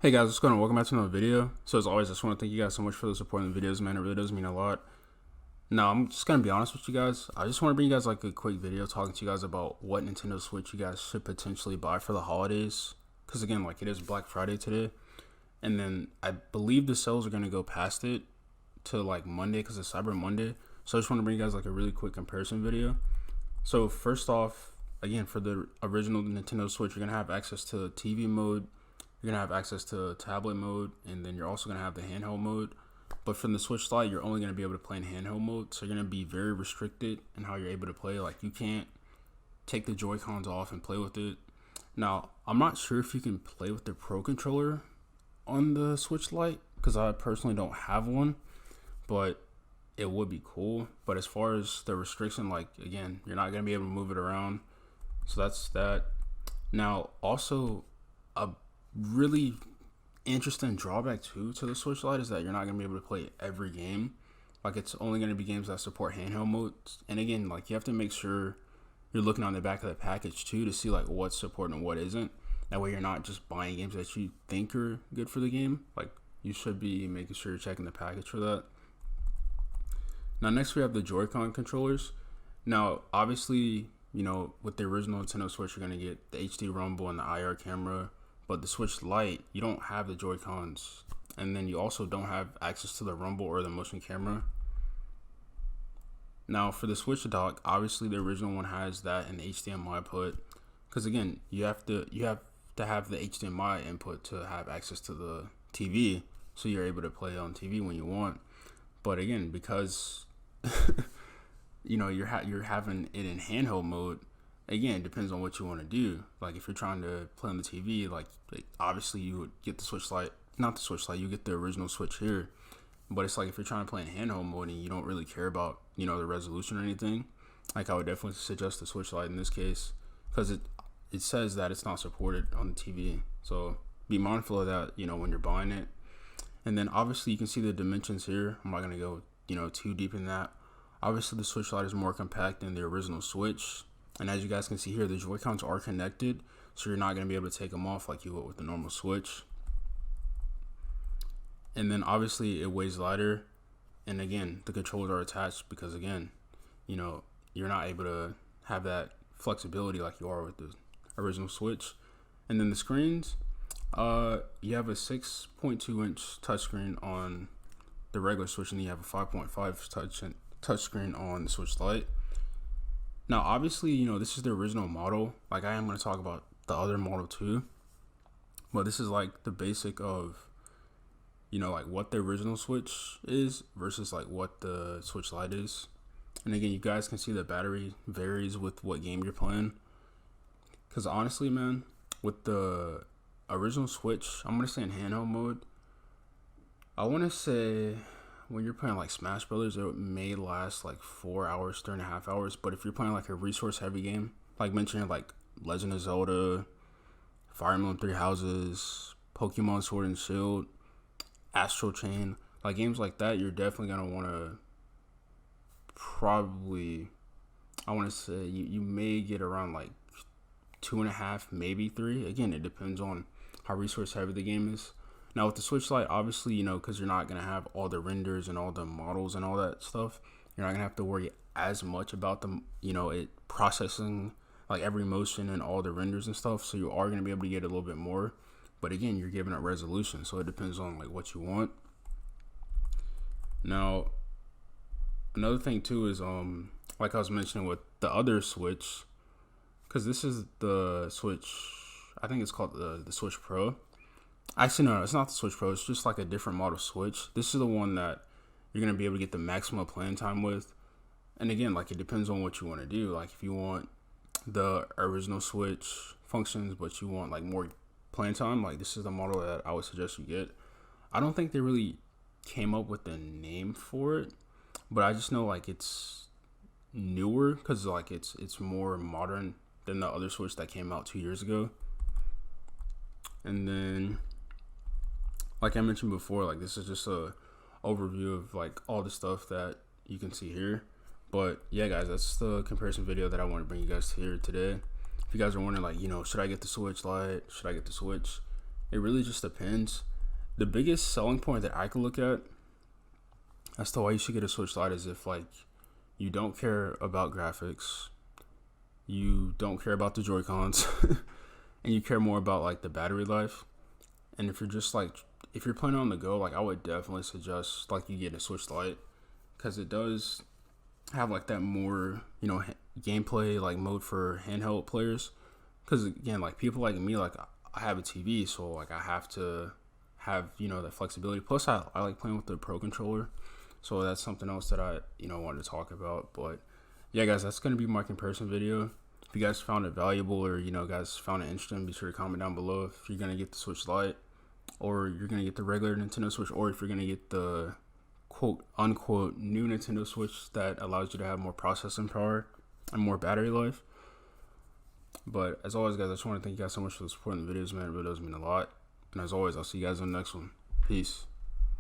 Hey guys, what's going on? Welcome back to another video. So as always, I just want to thank you guys so much for the support in the videos, man. It really does mean a lot. Now, I'm just going to be honest with you guys. I just want to bring you guys like a quick video talking to you guys about what Nintendo Switch you guys should potentially buy for the holidays. Because again, like it is Black Friday today. And then I believe the sales are going to go past it to like Monday because it's Cyber Monday. So I just want to bring you guys like a really quick comparison video. So first off, again, for the original Nintendo Switch, you're going to have access to TV mode. You're going to have access to tablet mode, and then you're also going to have the handheld mode. But from the Switch Lite, you're only going to be able to play in handheld mode, so you're going to be very restricted in how you're able to play. Like, you can't take the Joy-Cons off and play with it. Now, I'm not sure if you can play with the Pro Controller on the Switch Lite, because I personally don't have one, but it would be cool. But as far as the restriction, like, again, you're not going to be able to move it around. So that's that. Now, also, a really interesting drawback too to the Switch Lite is that you're not going to be able to play every game. Like, it's only going to be games that support handheld modes. And again, like, you have to make sure you're looking on the back of the package too to see like what's supported and what isn't. That way you're not just buying games that you think are good for the game. Like, you should be making sure you're checking the package for that. Now next we have the Joy-Con controllers. Now obviously, you know, with the original Nintendo Switch, you're going to get the HD rumble and the IR camera. But the Switch Lite, you don't have the Joy-Cons. And then you also don't have access to the rumble or the motion camera. Now for the Switch dock, obviously the original one has that and HDMI put. Because again, you have to have the HDMI input to have access to the TV. So you're able to play on TV when you want. But again, because you know, you're having it in handheld mode, again, it depends on what you want to do. Like, if you're trying to play on the TV, like obviously you would get the Switch Lite, not the Switch Lite, you get the original Switch here. But it's like if you're trying to play in handheld mode and you don't really care about, you know, the resolution or anything, like I would definitely suggest the Switch Lite in this case, because it says that it's not supported on the TV. So be mindful of that, you know, when you're buying it. And then obviously you can see the dimensions here. I'm not going to go, you know, too deep in that. Obviously the Switch Lite is more compact than the original Switch. And as you guys can see here, the Joy-Cons are connected, so you're not going to be able to take them off like you would with the normal Switch. And then obviously it weighs lighter. And again, the controllers are attached because, again, you know, you're not able to have that flexibility like you are with the original Switch. And then the screens, you have a 6.2-inch touchscreen on the regular Switch, and then you have a 5.5 touchscreen on the Switch Lite. Now, obviously, you know, this is the original model. Like, I am going to talk about the other model too. But this is like the basic of, you know, like what the original Switch is versus like what the Switch Lite is. And again, you guys can see the battery varies with what game you're playing. Because honestly, man, with the original Switch, I'm going to say in handheld mode, I want to say when you're playing like Smash Brothers, it may last like 4 hours, 3.5 hours. But if you're playing like a resource heavy game, like mentioning like Legend of Zelda, Fire Emblem Three Houses, Pokemon Sword and Shield, Astral Chain, like games like that, you're definitely going to want to probably, I want to say you may get around like 2.5, maybe 3. Again, it depends on how resource heavy the game is. Now with the Switch Lite, obviously, you know, because you're not going to have all the renders and all the models and all that stuff, you're not going to have to worry as much about them, you know, it processing like every motion and all the renders and stuff. So you are going to be able to get a little bit more. But again, you're giving it resolution, so it depends on like what you want. Now, another thing too is like I was mentioning with the other Switch, because this is the Switch, I think it's called the Switch Pro. Actually, no, it's not the Switch Pro. It's just like a different model Switch. This is the one that you're going to be able to get the maximum playing time with. And again, like it depends on what you want to do. Like if you want the original Switch functions, but you want like more playing time, like this is the model that I would suggest you get. I don't think they really came up with a name for it, but I just know like it's newer because like it's more modern than the other Switch that came out 2 years ago. And then, like I mentioned before, like this is just a overview of like all the stuff that you can see here. But yeah, guys, that's the comparison video that I want to bring you guys here today. If you guys are wondering, like, you know, should I get the Switch Lite? Should I get the Switch? it really just depends. The biggest selling point that I can look at as to why you should get a Switch Lite is if like you don't care about graphics, you don't care about the Joy-Cons, and you care more about like the battery life. And if you're just like, if you're playing on the go, like I would definitely suggest like you get a Switch Lite, because it does have like that more, you know, gameplay like mode for handheld players. Because again, like people like me, like I have a TV, so like I have to have, you know, that flexibility. Plus I like playing with the Pro controller, so that's something else that I, you know, wanted to talk about. But yeah, guys, that's gonna be my comparison video. If you guys found it valuable, or you know, guys found it interesting, be sure to comment down below if you're gonna get the Switch Lite, or you're gonna get the regular Nintendo Switch, or if you're gonna get the quote unquote new Nintendo Switch that allows you to have more processing power and more battery life. But as always, guys, I just want to thank you guys so much for the support in the videos, man. It really does mean a lot. And as always, I'll see you guys on the next one. Peace.